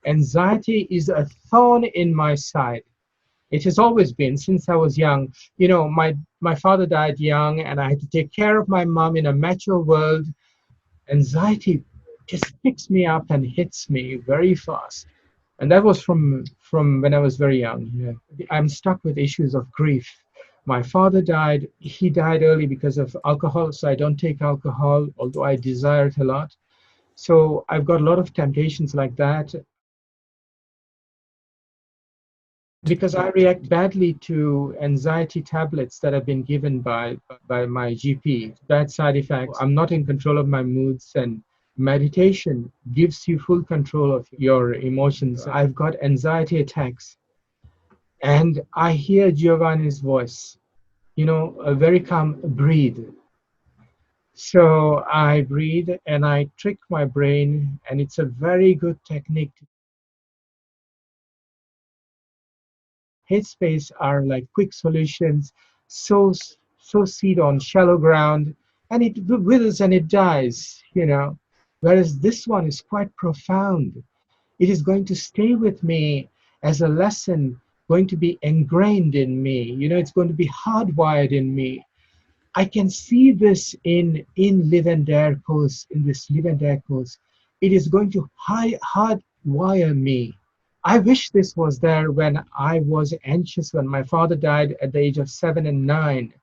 Anxiety is a thorn in my side. It has always been since I was young. You know, my father died young, and I had to take care of my mom in a mature world. Anxiety just picks me up and hits me very fast. And that was from when I was very young. Yeah. I'm stuck with issues of grief. My father died. He died early because of alcohol, so I don't take alcohol, although I desire it a lot. So I've got a lot of temptations like that because I react badly to anxiety tablets that have been given by my GP. Bad side effects. I'm not in control of my moods, and meditation gives you full control of your emotions. I've got anxiety attacks, and I hear Giovanni's voice, a very calm breathe. So I breathe and I trick my brain, and it's a very good technique. Headspace are like quick solutions, so seed on shallow ground, and it withers and it dies. Whereas this one is quite profound. It is going to stay with me as a lesson, going to be ingrained in me. It's going to be hardwired in me. I can see this in Live and Dare course, in this Live and Dare course. It is going to hardwire me. I wish this was there when I was anxious when my father died at the age of 7 and 9.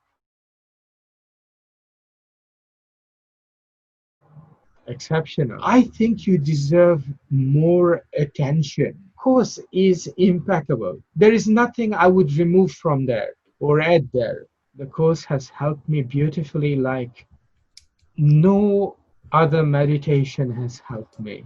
Exceptional. I think you deserve more attention. Course is impeccable. There is nothing I would remove from there or add there. The course has helped me beautifully like no other meditation has helped me.